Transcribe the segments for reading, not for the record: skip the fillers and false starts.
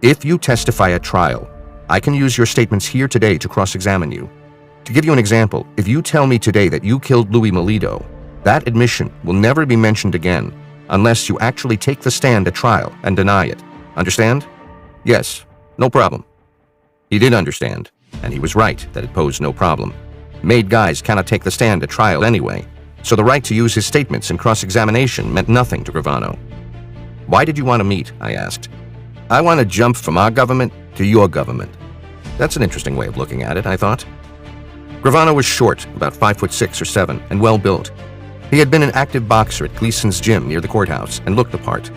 If you testify at trial, I can use your statements here today to cross-examine you. To give you an example, if you tell me today that you killed Louis Melito, that admission will never be mentioned again unless you actually take the stand at trial and deny it. Understand? Yes, no problem. He did understand, and he was right that it posed no problem. Made guys cannot take the stand at trial anyway, so the right to use his statements in cross-examination meant nothing to Gravano. Why did you want to meet? I asked. I want to jump from our government to your government. That's an interesting way of looking at it, I thought. Gravano was short, about 5'6" or 7, and well-built. He had been an active boxer at Gleason's gym near the courthouse and looked the part.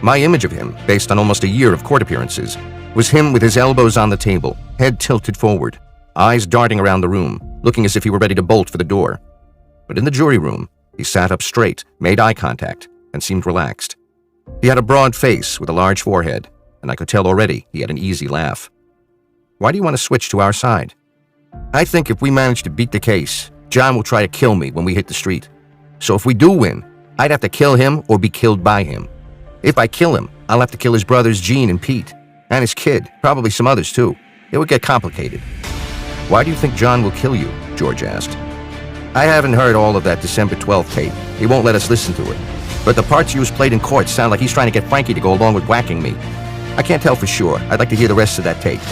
My image of him, based on almost a year of court appearances, was him with his elbows on the table, head tilted forward, eyes darting around the room, looking as if he were ready to bolt for the door. But in the jury room, he sat up straight, made eye contact, and seemed relaxed. He had a broad face with a large forehead, and I could tell already he had an easy laugh. Why do you want to switch to our side? I think if we manage to beat the case, John will try to kill me when we hit the street. So if we do win, I'd have to kill him or be killed by him. If I kill him, I'll have to kill his brothers Gene and Pete, and his kid, probably some others too. It would get complicated. Why do you think John will kill you? George asked. I haven't heard all of that December 12th tape. He won't let us listen to it. But the parts Hughes played in court sound like he's trying to get Frankie to go along with whacking me. I can't tell for sure. I'd like to hear the rest of that tape.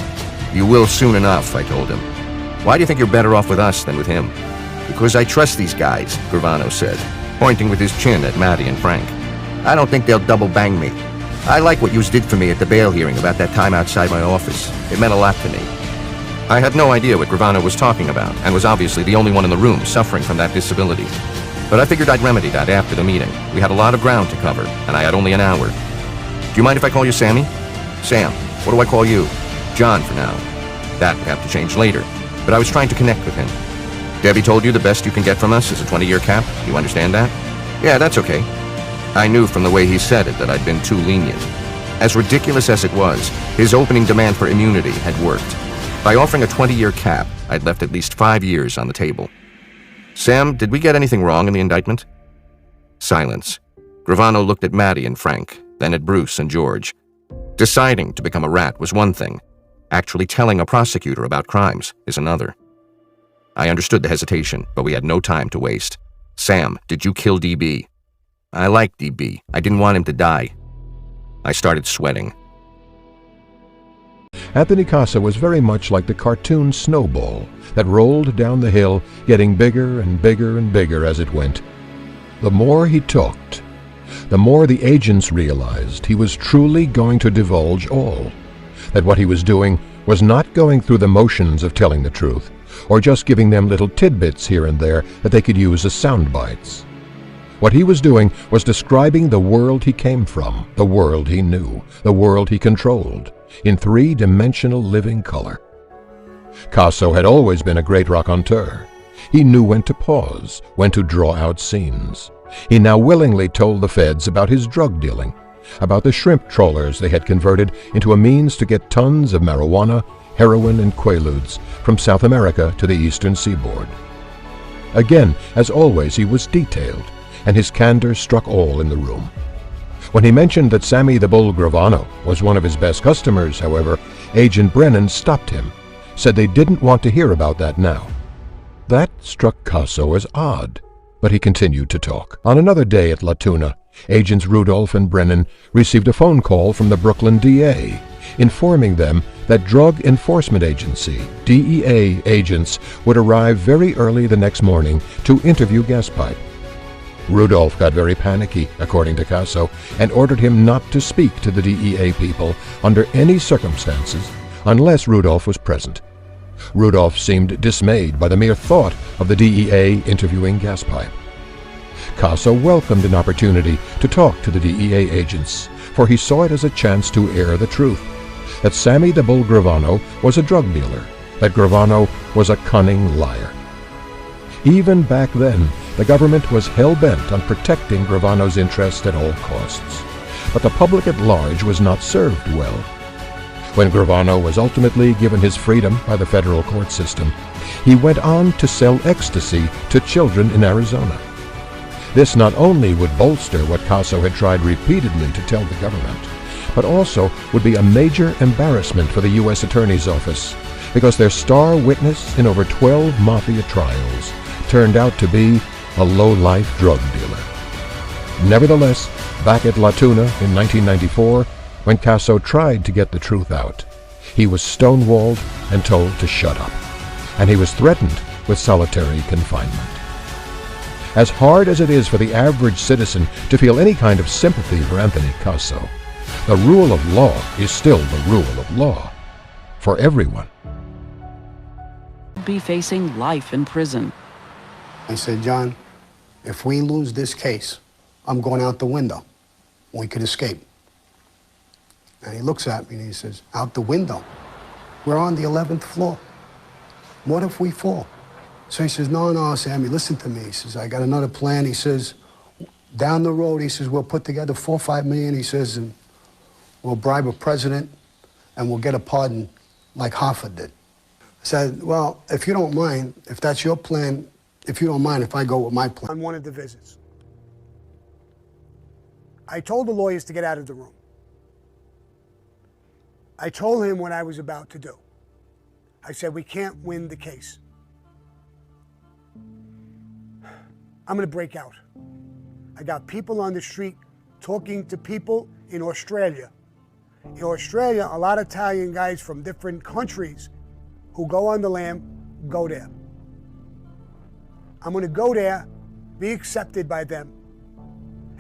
You will soon enough, I told him. Why do you think you're better off with us than with him? Because I trust these guys, Gravano said, pointing with his chin at Maddie and Frank. I don't think they'll double bang me. I like what Hughes did for me at the bail hearing about that time outside my office. It meant a lot to me. I had no idea what Gravano was talking about, and was obviously the only one in the room suffering from that disability. But I figured I'd remedy that after the meeting. We had a lot of ground to cover, and I had only an hour. Do you mind if I call you Sammy? Sam. What do I call you? John for now. That would have to change later, but I was trying to connect with him. Debbie told you the best you can get from us is a 20-year cap? You understand that? Yeah, that's okay. I knew from the way he said it that I'd been too lenient. As ridiculous as it was, his opening demand for immunity had worked. By offering a 20-year cap, I'd left at least 5 years on the table. Sam, did we get anything wrong in the indictment? Silence. Gravano looked at Maddie and Frank, then at Bruce and George. Deciding to become a rat was one thing. Actually telling a prosecutor about crimes is another. I understood the hesitation, but we had no time to waste. Sam, did you kill DB? I liked DB. I didn't want him to die. I started sweating. Anthony Caso was very much like the cartoon snowball that rolled down the hill, getting bigger and bigger and bigger as it went. The more he talked, the more the agents realized he was truly going to divulge all, that what he was doing was not going through the motions of telling the truth, or just giving them little tidbits here and there that they could use as sound bites. What he was doing was describing the world he came from, the world he knew, the world he controlled, in three-dimensional living color. Caso had always been a great raconteur. He knew when to pause, when to draw out scenes. He now willingly told the feds about his drug dealing, about the shrimp trawlers they had converted into a means to get tons of marijuana, heroin, and quaaludes from South America to the eastern seaboard. Again, as always, he was detailed, and his candor struck all in the room. When he mentioned that Sammy the Bull Gravano was one of his best customers, however, Agent Brennan stopped him, said they didn't want to hear about that now. That struck Caso as odd, but he continued to talk. On another day at La Tuna, Agents Rudolph and Brennan received a phone call from the Brooklyn DA, informing them that Drug Enforcement Agency, DEA agents would arrive very early the next morning to interview Gaspipe. Rudolph got very panicky, according to Caso, and ordered him not to speak to the DEA people under any circumstances unless Rudolph was present. Rudolph seemed dismayed by the mere thought of the DEA interviewing Gaspipe. Caso welcomed an opportunity to talk to the DEA agents, for he saw it as a chance to air the truth, that Sammy the Bull Gravano was a drug dealer, that Gravano was a cunning liar. Even back then, the government was hell-bent on protecting Gravano's interest at all costs, but the public at large was not served well. When Gravano was ultimately given his freedom by the federal court system, he went on to sell ecstasy to children in Arizona. This not only would bolster what Caso had tried repeatedly to tell the government, but also would be a major embarrassment for the U.S. Attorney's Office, because their star witness in over 12 mafia trials turned out to be a low-life drug dealer. Nevertheless, back at La Tuna in 1994, when Caso tried to get the truth out, he was stonewalled and told to shut up, and he was threatened with solitary confinement. As hard as it is for the average citizen to feel any kind of sympathy for Anthony Caso, the rule of law is still the rule of law for everyone. Be facing life in prison. I said, John, if we lose this case, I'm going out the window. We could escape. And he looks at me and he says, out the window? We're on the 11th floor. What if we fall? So he says, no, Sammy, listen to me. He says, I got another plan. He says, down the road, he says, we'll put together $4 or $5 million, he says, and we'll bribe a president and we'll get a pardon like Hoffa did. I said, well, if you don't mind, if that's your plan, if you don't mind if I go with my plan. On one of the visits, I told the lawyers to get out of the room. I told him what I was about to do. I said, we can't win the case. I'm going to break out. I got people on the street talking to people in Australia. In Australia, a lot of Italian guys from different countries who go on the lam go there. I'm going to go there, be accepted by them,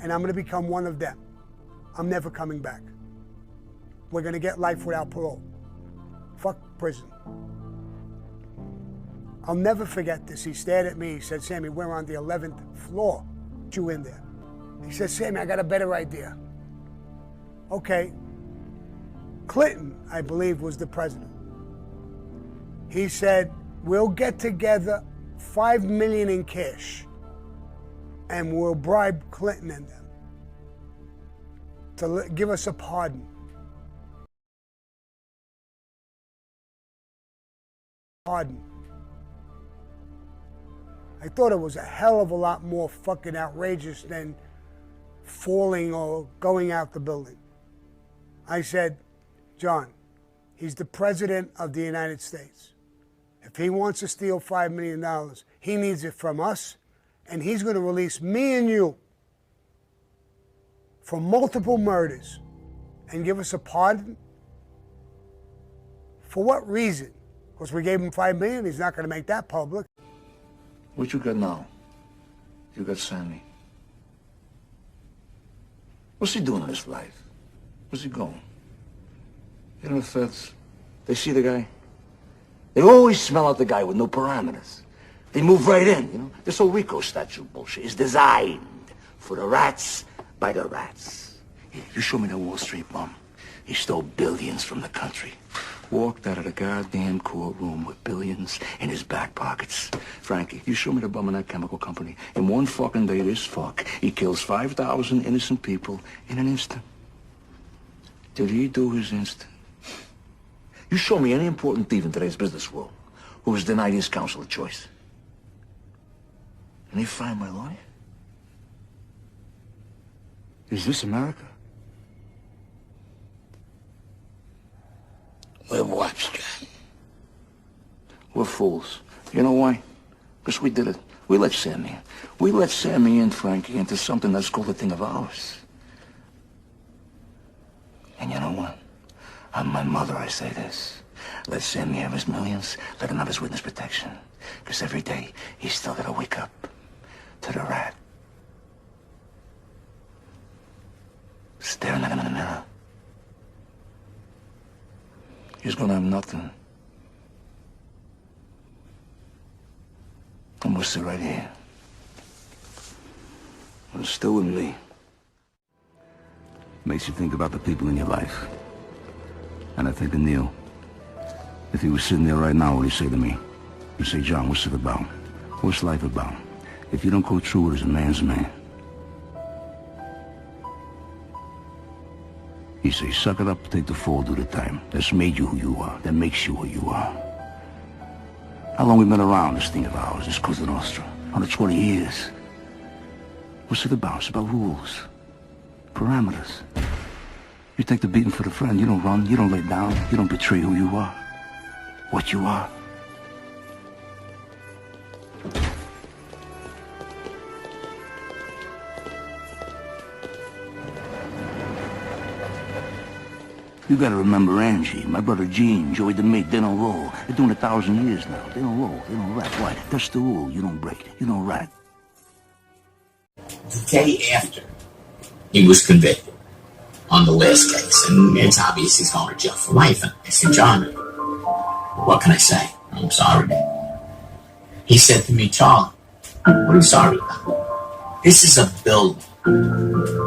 and I'm going to become one of them. I'm never coming back. We're going to get life without parole. Fuck prison. I'll never forget this. He stared at me. He said, Sammy, we're on the 11th floor. You in there. He said, Sammy, I got a better idea. Okay. Clinton, I believe, was the president. He said, we'll get together $5 million in cash and we'll bribe Clinton and them to give us a pardon. Pardon. I thought it was a hell of a lot more fucking outrageous than falling or going out the building. I said, John, he's the president of the United States. If he wants to steal $5 million, he needs it from us, and he's going to release me and you for multiple murders and give us a pardon? For what reason? Because we gave him $5 million, he's not going to make that public. What you got now? You got Sammy. What's he doing in his life? Where's he going? You know, the feds, they see the guy. They always smell out the guy with no parameters. They move right in, you know? This whole RICO statute bullshit is designed for the rats by the rats. You show me that Wall Street bum. He stole billions from the country. Walked out of the goddamn courtroom with billions in his back pockets. Frankie, you show me the bum in that chemical company. In one fucking day, this fuck, he kills 5,000 innocent people in an instant. Did he do his instant? You show me any important thief in today's business world who was denied his counsel of choice. And they find my lawyer? Is this America? We're watched, John. We're fools. You know why? Because we did it. We let Sammy in. We let Sammy in, Frankie, into something that's called a thing of ours. And you know what? On my mother, I say this. Let Sammy have his millions. Let him have his witness protection. Because every day, he's still got to wake up to the rat. Staring at him in the mirror. He's gonna have nothing. And we'll sit right here. And still with me. Makes you think about the people in your life. And I think of Neil. If he was sitting there right now, what would he say to me? He'd say, John, what's it about? What's life about? If you don't go through it as a man's man. He'd say, suck it up, take the fall, do the time. That's made you who you are. That makes you who you are. How long we been around, this thing of ours, this Cosa Nostra? 120 years. What's it about? It's about rules. Parameters. You take the beating for the friend. You don't run. You don't lay down. You don't betray who you are. What you are. You gotta remember Angie, my brother Gene, Joey DeMate, they don't roll. They're doing 1,000 years now. They don't roll. They don't rap. Why? That's the rule. You don't break. You don't rap. The day after he was convicted on the last case, and it's obvious he's going to jail for life. And I said, John, what can I say? I'm sorry. He said to me, Charlie, what are you sorry about? This is a building.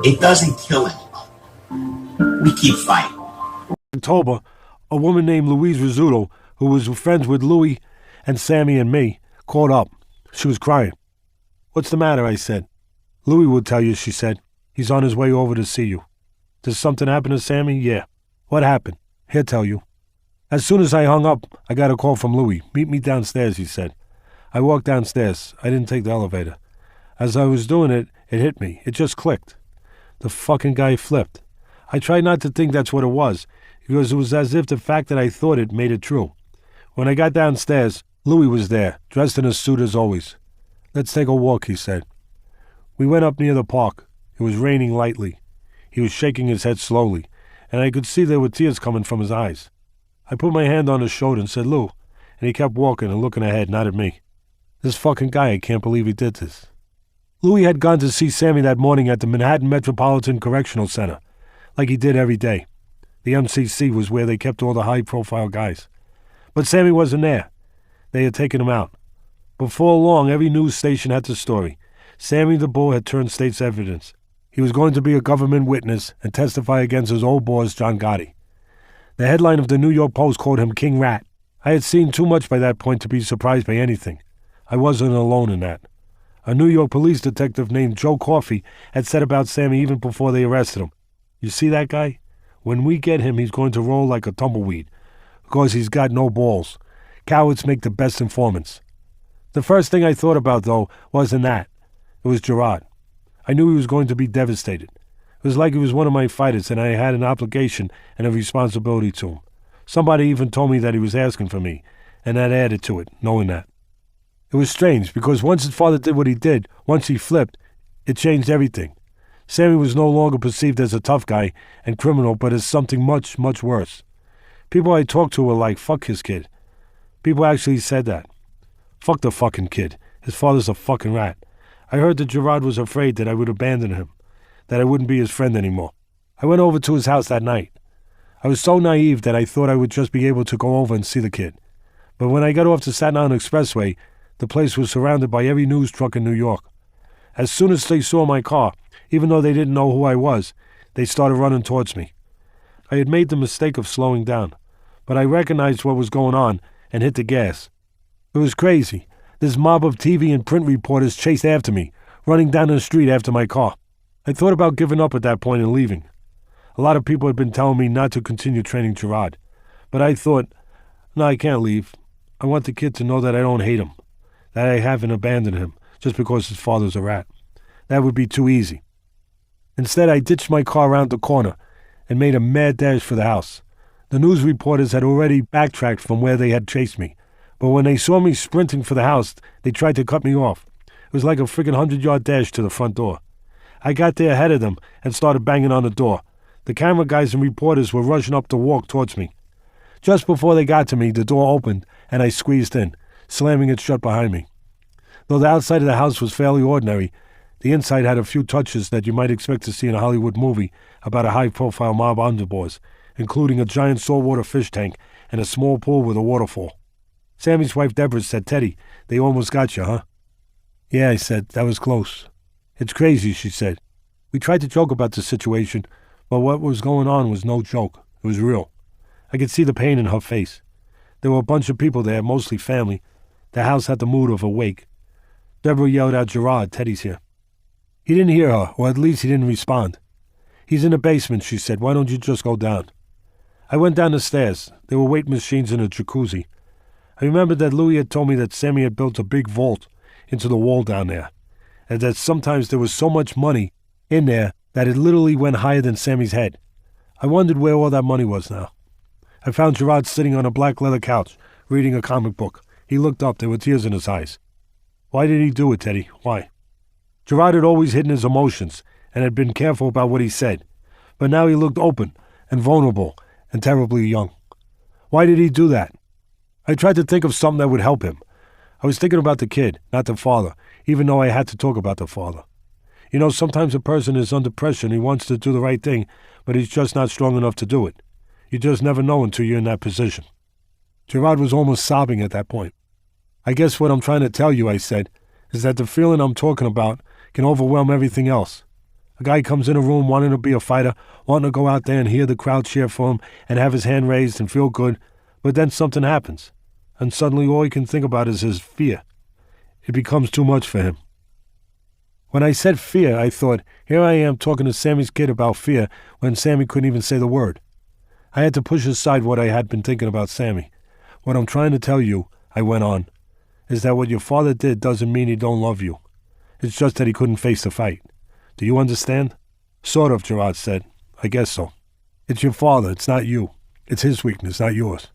It doesn't kill anyone. We keep fighting. In October, a woman named Louise Rizzuto, who was friends with Louis and Sammy and me, called up. She was crying. What's the matter? I said. Louis will tell you, she said. He's on his way over to see you. Does something happen to Sammy? Yeah. What happened? He'll tell you. As soon as I hung up, I got a call from Louis. Meet me downstairs, he said. I walked downstairs. I didn't take the elevator. As I was doing it, it hit me. It just clicked. The fucking guy flipped. I tried not to think that's what it was, because it was as if the fact that I thought it made it true. When I got downstairs, Louis was there, dressed in a suit as always. Let's take a walk, he said. We went up near the park. It was raining lightly. He was shaking his head slowly, and I could see there were tears coming from his eyes. I put my hand on his shoulder and said, Lou, and he kept walking and looking ahead, not at me. This fucking guy, I can't believe he did this. Louis had gone to see Sammy that morning at the Manhattan Metropolitan Correctional Center, like he did every day. The MCC was where they kept all the high-profile guys. But Sammy wasn't there. They had taken him out. Before long, every news station had the story. Sammy the Bull had turned state's evidence. He was going to be a government witness and testify against his old boss, John Gotti. The headline of the New York Post called him King Rat. I had seen too much by that point to be surprised by anything. I wasn't alone in that. A New York police detective named Joe Coffey had said about Sammy even before they arrested him. You see that guy? When we get him, he's going to roll like a tumbleweed, because he's got no balls. Cowards make the best informants. The first thing I thought about, though, wasn't that. It was Gerard. I knew he was going to be devastated. It was like he was one of my fighters, and I had an obligation and a responsibility to him. Somebody even told me that he was asking for me, and that added to it, knowing that. It was strange, because once his father did what he did, once he flipped, it changed everything. Sammy was no longer perceived as a tough guy and criminal, but as something much, much worse. People I talked to were like, fuck his kid. People actually said that. Fuck the fucking kid. His father's a fucking rat. I heard that Gerard was afraid that I would abandon him, that I wouldn't be his friend anymore. I went over to his house that night. I was so naive that I thought I would just be able to go over and see the kid. But when I got off the Staten Island Expressway, the place was surrounded by every news truck in New York. As soon as they saw my car, even though they didn't know who I was, they started running towards me. I had made the mistake of slowing down, but I recognized what was going on and hit the gas. It was crazy. This mob of TV and print reporters chased after me, running down the street after my car. I thought about giving up at that point and leaving. A lot of people had been telling me not to continue training Gerard, but I thought, no, I can't leave. I want the kid to know that I don't hate him, that I haven't abandoned him just because his father's a rat. That would be too easy. Instead, I ditched my car around the corner and made a mad dash for the house. The news reporters had already backtracked from where they had chased me, but when they saw me sprinting for the house, they tried to cut me off. It was like a friggin' 100-yard dash to the front door. I got there ahead of them and started banging on the door. The camera guys and reporters were rushing up the walk towards me. Just before they got to me, the door opened and I squeezed in, slamming it shut behind me. Though the outside of the house was fairly ordinary, the inside had a few touches that you might expect to see in a Hollywood movie about a high-profile mob underboss, including a giant saltwater fish tank and a small pool with a waterfall. Sammy's wife Deborah said, Teddy, they almost got you, huh? Yeah, I said, that was close. It's crazy, she said. We tried to joke about the situation, but what was going on was no joke. It was real. I could see the pain in her face. There were a bunch of people there, mostly family. The house had the mood of a wake. Deborah yelled out, Gerard, Teddy's here. He didn't hear her, or at least he didn't respond. He's in the basement, she said. Why don't you just go down? I went down the stairs. There were weight machines in a jacuzzi. I remembered that Louis had told me that Sammy had built a big vault into the wall down there, and that sometimes there was so much money in there that it literally went higher than Sammy's head. I wondered where all that money was now. I found Gerard sitting on a black leather couch, reading a comic book. He looked up. There were tears in his eyes. Why did he do it, Teddy? Why? Gerard had always hidden his emotions and had been careful about what he said. But now he looked open and vulnerable and terribly young. Why did he do that? I tried to think of something that would help him. I was thinking about the kid, not the father, even though I had to talk about the father. You know, sometimes a person is under pressure and he wants to do the right thing, but he's just not strong enough to do it. You just never know until you're in that position. Gerard was almost sobbing at that point. I guess what I'm trying to tell you, I said, is that the feeling I'm talking about can overwhelm everything else. A guy comes in a room wanting to be a fighter, wanting to go out there and hear the crowd cheer for him and have his hand raised and feel good, but then something happens, and suddenly all he can think about is his fear. It becomes too much for him. When I said fear, I thought, here I am talking to Sammy's kid about fear when Sammy couldn't even say the word. I had to push aside what I had been thinking about Sammy. What I'm trying to tell you, I went on, is that what your father did doesn't mean he don't love you. It's just that he couldn't face the fight. Do you understand? Sort of, Gerard said. I guess so. It's your father, it's not you. It's his weakness, not yours.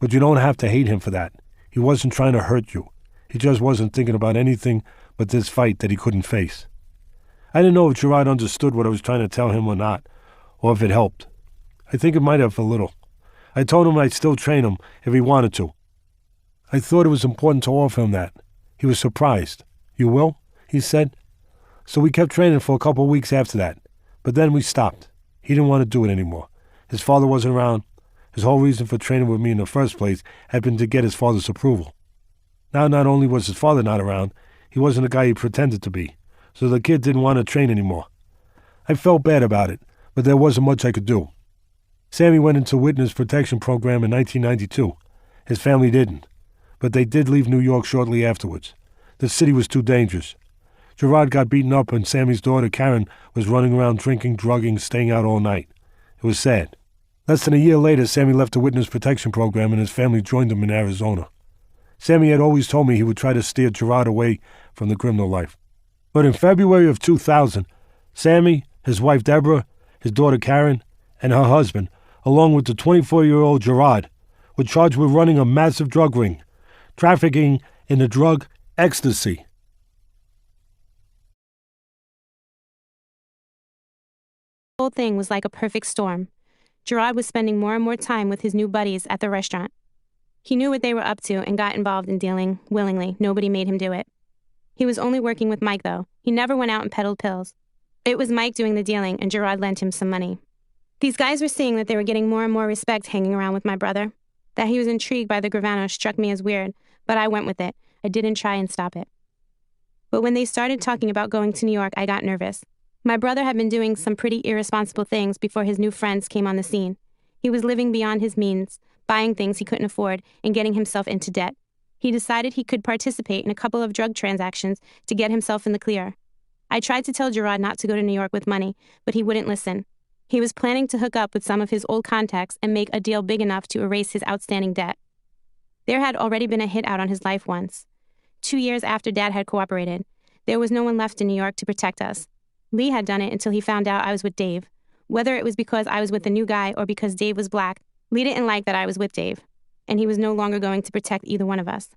But you don't have to hate him for that. He wasn't trying to hurt you. He just wasn't thinking about anything but this fight that he couldn't face. I didn't know if Gerard understood what I was trying to tell him or not, or if it helped. I think it might have a little. I told him I'd still train him if he wanted to. I thought it was important to offer him that. He was surprised. You will? He said. So we kept training for a couple of weeks after that. But then we stopped. He didn't want to do it anymore. His father wasn't around. His whole reason for training with me in the first place had been to get his father's approval. Now not only was his father not around, he wasn't the guy he pretended to be. So the kid didn't want to train anymore. I felt bad about it, but there wasn't much I could do. Sammy went into witness protection program in 1992. His family didn't. But they did leave New York shortly afterwards. The city was too dangerous. Gerard got beaten up and Sammy's daughter, Karen, was running around drinking, drugging, staying out all night. It was sad. Less than a year later, Sammy left the witness protection program and his family joined him in Arizona. Sammy had always told me he would try to steer Gerard away from the criminal life. But in February of 2000, Sammy, his wife Deborah, his daughter Karen, and her husband, along with the 24-year-old Gerard, were charged with running a massive drug ring, trafficking in the drug ecstasy. The whole thing was like a perfect storm. Gerard was spending more and more time with his new buddies at the restaurant. He knew what they were up to and got involved in dealing willingly. Nobody made him do it. He was only working with Mike, though. He never went out and peddled pills. It was Mike doing the dealing, and Gerard lent him some money. These guys were seeing that they were getting more and more respect hanging around with my brother. That he was intrigued by the Gravano struck me as weird, but I went with it. I didn't try and stop it. But when they started talking about going to New York, I got nervous. My brother had been doing some pretty irresponsible things before his new friends came on the scene. He was living beyond his means, buying things he couldn't afford, and getting himself into debt. He decided he could participate in a couple of drug transactions to get himself in the clear. I tried to tell Gerard not to go to New York with money, but he wouldn't listen. He was planning to hook up with some of his old contacts and make a deal big enough to erase his outstanding debt. There had already been a hit out on his life once. 2 years after Dad had cooperated, there was no one left in New York to protect us. Lee had done it until he found out I was with Dave. Whether it was because I was with the new guy or because Dave was black, Lee didn't like that I was with Dave, and he was no longer going to protect either one of us.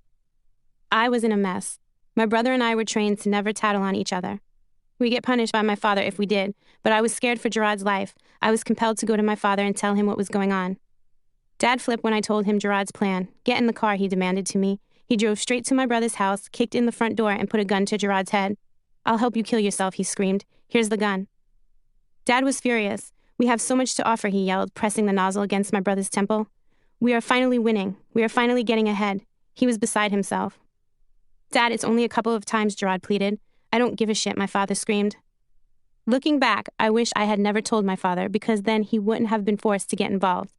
I was in a mess. My brother and I were trained to never tattle on each other. We get punished by my father if we did, but I was scared for Gerard's life. I was compelled to go to my father and tell him what was going on. Dad flipped when I told him Gerard's plan. Get in the car, he demanded to me. He drove straight to my brother's house, kicked in the front door, and put a gun to Gerard's head. I'll help you kill yourself, he screamed. Here's the gun. Dad was furious. We have so much to offer, he yelled, pressing the nozzle against my brother's temple. We are finally winning. We are finally getting ahead. He was beside himself. Dad, it's only a couple of times, Gerard pleaded. I don't give a shit, my father screamed. Looking back, I wish I had never told my father, because then he wouldn't have been forced to get involved.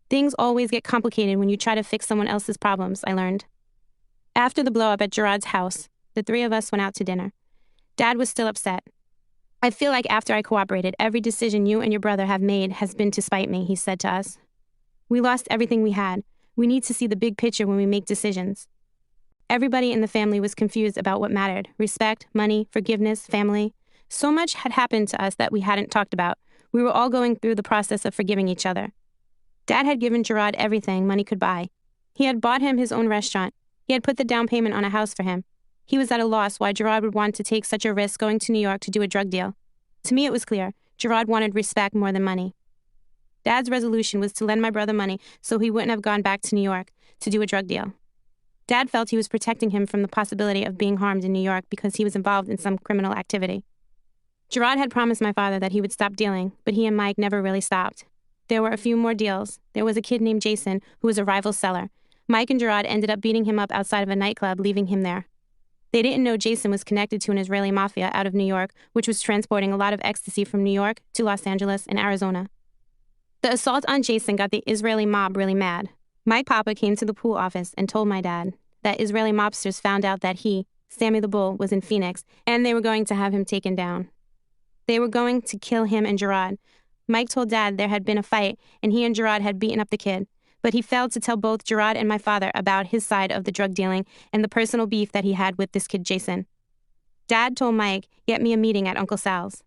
Things always get complicated when you try to fix someone else's problems, I learned. After the blow-up at Gerard's house, the three of us went out to dinner. Dad was still upset. I feel like after I cooperated, every decision you and your brother have made has been to spite me, he said to us. We lost everything we had. We need to see the big picture when we make decisions. Everybody in the family was confused about what mattered. Respect, money, forgiveness, family. So much had happened to us that we hadn't talked about. We were all going through the process of forgiving each other. Dad had given Gerard everything money could buy. He had bought him his own restaurant. He had put the down payment on a house for him. He was at a loss why Gerard would want to take such a risk going to New York to do a drug deal. To me, it was clear. Gerard wanted respect more than money. Dad's resolution was to lend my brother money so he wouldn't have gone back to New York to do a drug deal. Dad felt he was protecting him from the possibility of being harmed in New York because he was involved in some criminal activity. Gerard had promised my father that he would stop dealing, but he and Mike never really stopped. There were a few more deals. There was a kid named Jason who was a rival seller. Mike and Gerard ended up beating him up outside of a nightclub, leaving him there. They didn't know Jason was connected to an Israeli mafia out of New York, which was transporting a lot of ecstasy from New York to Los Angeles and Arizona. The assault on Jason got the Israeli mob really mad. Mike Papa came to the pool office and told my dad that Israeli mobsters found out that he, Sammy the Bull, was in Phoenix, and they were going to have him taken down. They were going to kill him and Gerard. Mike told Dad there had been a fight, and he and Gerard had beaten up the kid, but he failed to tell both Gerard and my father about his side of the drug dealing and the personal beef that he had with this kid Jason. Dad told Mike, "Get me a meeting at Uncle Sal's."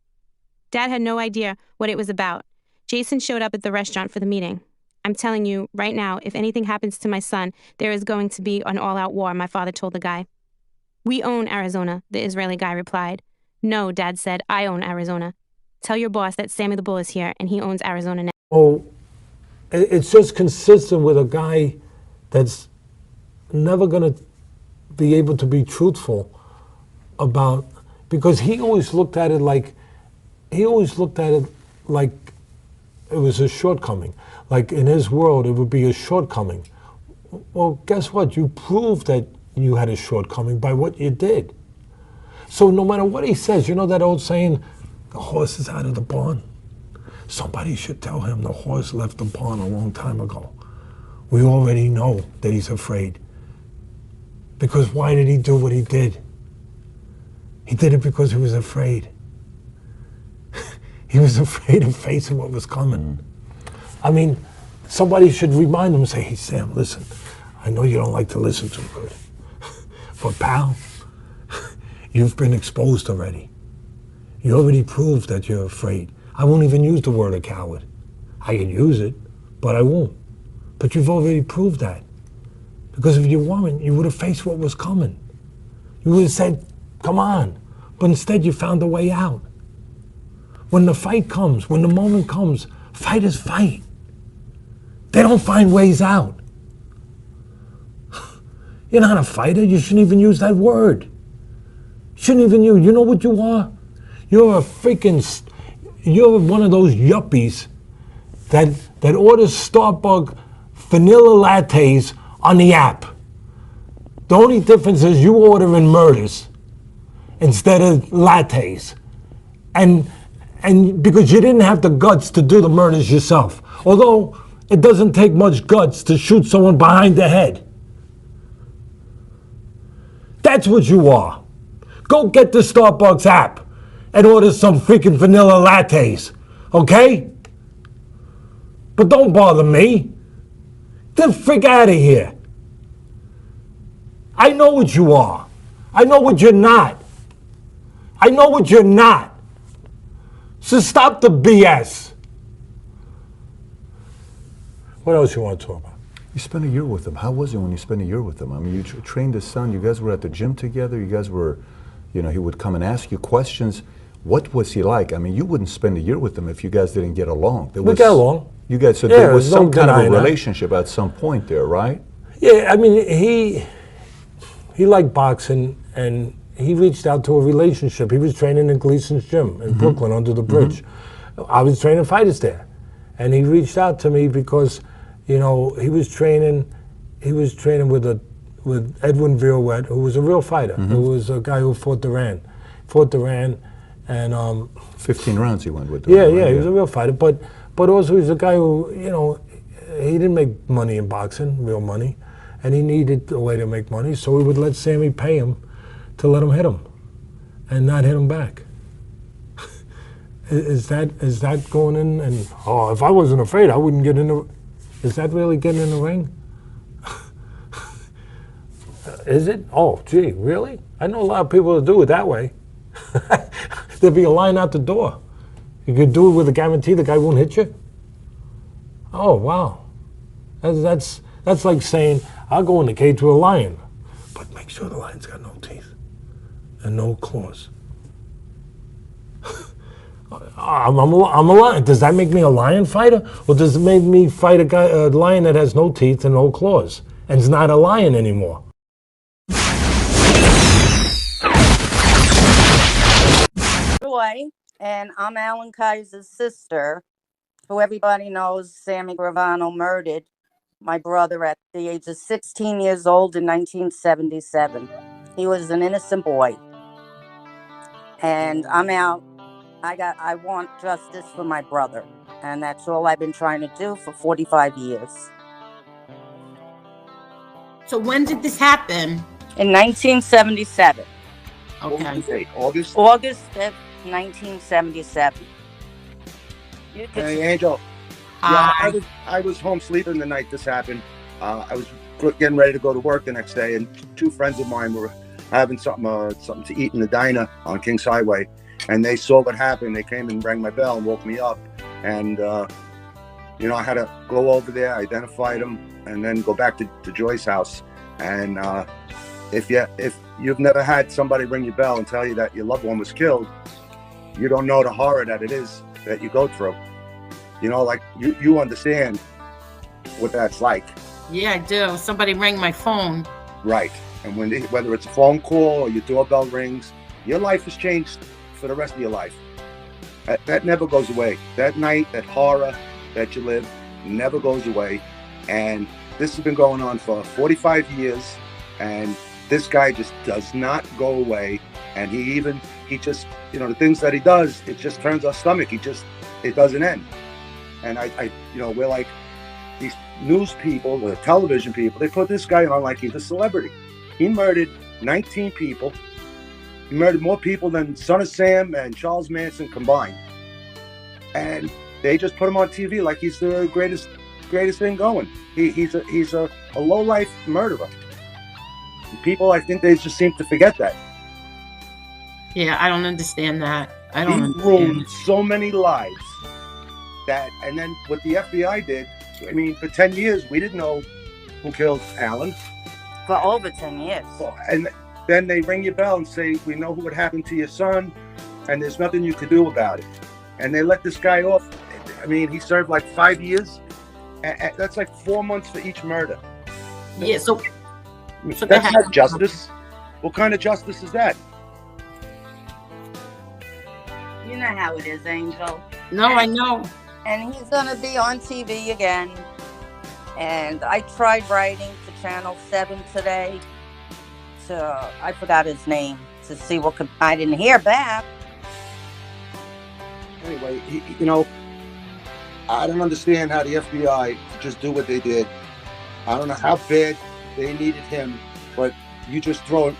Dad had no idea what it was about. Jason showed up at the restaurant for the meeting. "I'm telling you, right now, if anything happens to my son, there is going to be an all-out war," my father told the guy. "We own Arizona," the Israeli guy replied. "No," Dad said, "I own Arizona. Tell your boss that Sammy the Bull is here and he owns Arizona now." Oh, it's just consistent with a guy that's never going to be able to be truthful about, because he always looked at it like it was a shortcoming. Like in his world, it would be a shortcoming. Well, guess what? You proved that you had a shortcoming by what you did. So no matter what he says, you know that old saying, the horse is out of the barn? Somebody should tell him the horse left the barn a long time ago. We already know that he's afraid. Because why did he do what he did? He did it because he was afraid. He was afraid of facing what was coming. I mean, somebody should remind him, say, "Hey, Sam, listen, I know you don't like to listen too good, but pal, you've been exposed already. You already proved that you're afraid. I won't even use the word a coward. I can use it, but I won't. But you've already proved that. Because if you weren't, you would have faced what was coming. You would have said, come on. But instead, you found a way out. When the fight comes, when the moment comes, fighters fight. They don't find ways out. You're not a fighter. You shouldn't even use that word. Shouldn't even use. You know what you are? You're you're one of those yuppies that orders Starbucks vanilla lattes on the app. The only difference is you ordering murders instead of lattes. And because you didn't have the guts to do the murders yourself. Although it doesn't take much guts to shoot someone behind the head. That's what you are. Go get the Starbucks app and order some freaking vanilla lattes, okay? But don't bother me. Get the frick out of here. I know what you are. I know what you're not. I know what you're not. So stop the BS. What else you want to talk about? You spent a year with him. How was it when you spent a year with him? I mean, you trained his son. You guys were at the gym together. You guys were, he would come and ask you questions. What was he like? I mean, you wouldn't spend a year with him if you guys didn't get along. We got along. You guys, so yeah, there was some kind of a that. relationship at some point there, right? Yeah, I mean, he liked boxing, and he reached out to a relationship. He was training in Gleason's gym in Brooklyn under the bridge. I was training fighters there. And he reached out to me because, he was training with Edwin Violette, who was a real fighter, who was a guy who fought Duran. And 15 rounds he went with. Yeah, he was a real fighter, but also he's a guy who, he didn't make money in boxing, real money, and he needed a way to make money, so he would let Sammy pay him to let him hit him and not hit him back. Is that going in and, if I wasn't afraid, I wouldn't get in the, is that really getting in the ring? Is it? Oh, gee, really? I know a lot of people that do it that way. There'd be a line out the door. You could do it with a guarantee the guy won't hit you? Oh, wow. That's like saying, I'll go in the cage with a lion, but make sure the lion's got no teeth and no claws. I'm a lion. Does that make me a lion fighter? Or does it make me fight a lion that has no teeth and no claws and is not a lion anymore? Joy, and I'm Alan Kaiser's sister, who everybody knows Sammy Gravano murdered my brother at the age of 16 years old in 1977. He was an innocent boy. And I'm out. I want justice for my brother. And that's all I've been trying to do for 45 years. So when did this happen? In 1977. Okay. August? August 5th, 1977. Hey, Angel. Yeah, I was home sleeping the night this happened. I was getting ready to go to work the next day, and two friends of mine were having something to eat in the diner on Kings Highway, and they saw what happened. They came and rang my bell and woke me up, and I had to go over there, identify them, and then go back to Joy's house. And if you've never had somebody ring your bell and tell you that your loved one was killed, you don't know the horror that it is that you go through. Like you understand what that's like. Yeah, I do. Somebody rang my phone. Right. And whether it's a phone call or your doorbell rings, your life has changed for the rest of your life. That never goes away. That night, that horror that you live never goes away. And this has been going on for 45 years. And this guy just does not go away. And he just, the things that he does, it just turns our stomach. It doesn't end. And we're like these news people, the television people, they put this guy on like he's a celebrity. He murdered 19 people. He murdered more people than Son of Sam and Charles Manson combined. And they just put him on TV like he's the greatest thing going. He's a low-life murderer. And people, I think they just seem to forget that. Yeah, I don't understand that. He ruined so many lives. And then what the FBI did, for 10 years, we didn't know who killed Alan. For over 10 years. And then they ring your bell and say, we know what happened to your son, and there's nothing you could do about it. And they let this guy off. He served like 5 years. That's like 4 months for each murder. Yeah, so that's not justice. What kind of justice is that? You know how it is, Angel. No, I know. And he's going to be on TV again. And I tried writing to Channel 7 today I forgot his name, to see I didn't hear back. Anyway, I don't understand how the FBI just do what they did. I don't know how bad they needed him, but you just throw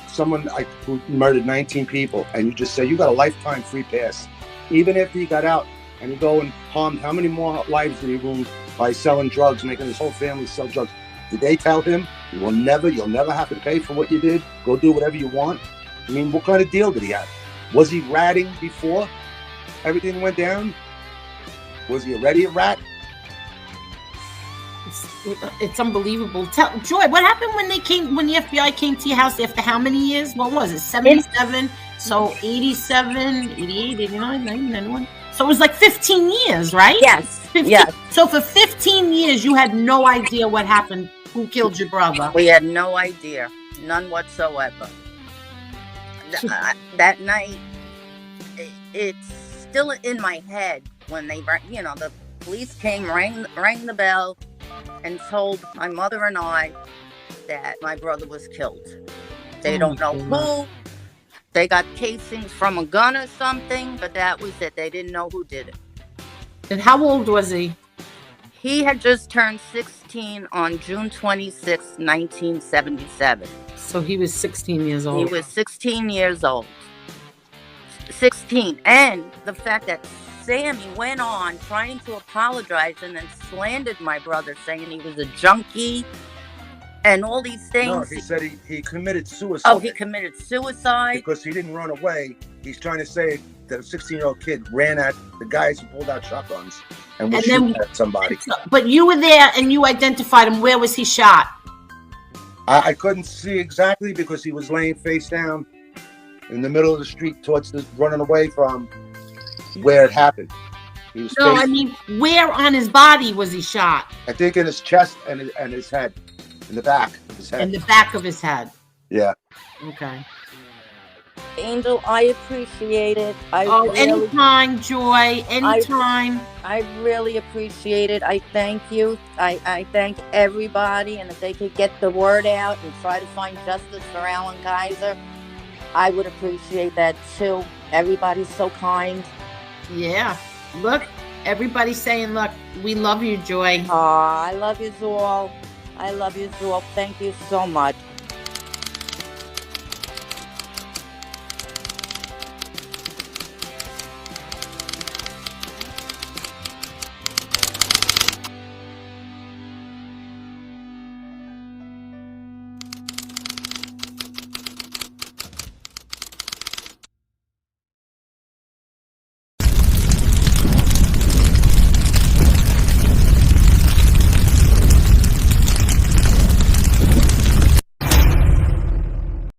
someone who murdered 19 people and you just say, you got a lifetime free pass. Even if he got out and he go and harmed, how many more lives did he ruin by selling drugs, making his whole family sell drugs? Did they tell him, you'll never have to pay for what you did? Go do whatever you want? What kind of deal did he have? Was he ratting before everything went down? Was he already a rat? It's unbelievable. Joy, what happened when the FBI came to your house after how many years? What was it? 77? So 87, 88, 89, 90, 91. So it was like 15 years, right? Yes. 15. Yes. So for 15 years, you had no idea what happened, who killed your brother? We had no idea. None whatsoever. That night, it's still in my head when they, the police came, rang the bell, and told my mother and I that my brother was killed. They don't know who. They got casings from a gun or something, but that was it. They didn't know who did it. And how old was he? He had just turned 16 on June 26, 1977. So he was 16 years old. He was 16 years old. 16. And the fact that Sammy went on trying to apologize and then slandered my brother, saying he was a junkie and all these things. No, he said he committed suicide. Oh, he committed suicide? Because he didn't run away. He's trying to say that a 16-year-old kid ran at the guys who pulled out shotguns and was And then- shooting at somebody. But you were there and you identified him. Where was he shot? I couldn't see exactly because he was laying face down in the middle of the street towards the running away from where it happened. He was No, I mean, where on his body was he shot? I think in his chest and his head, in the back of his head. In the back of his head. Yeah. Okay. Angel, I appreciate it. Anytime, Joy. Anytime. I really appreciate it. I thank you. I thank everybody, and if they could get the word out and try to find justice for Alan Kaiser, I would appreciate that too. Everybody's so kind. Yeah. Look, everybody's saying, look, we love you, Joy. I love you all. I love you all. Thank you so much.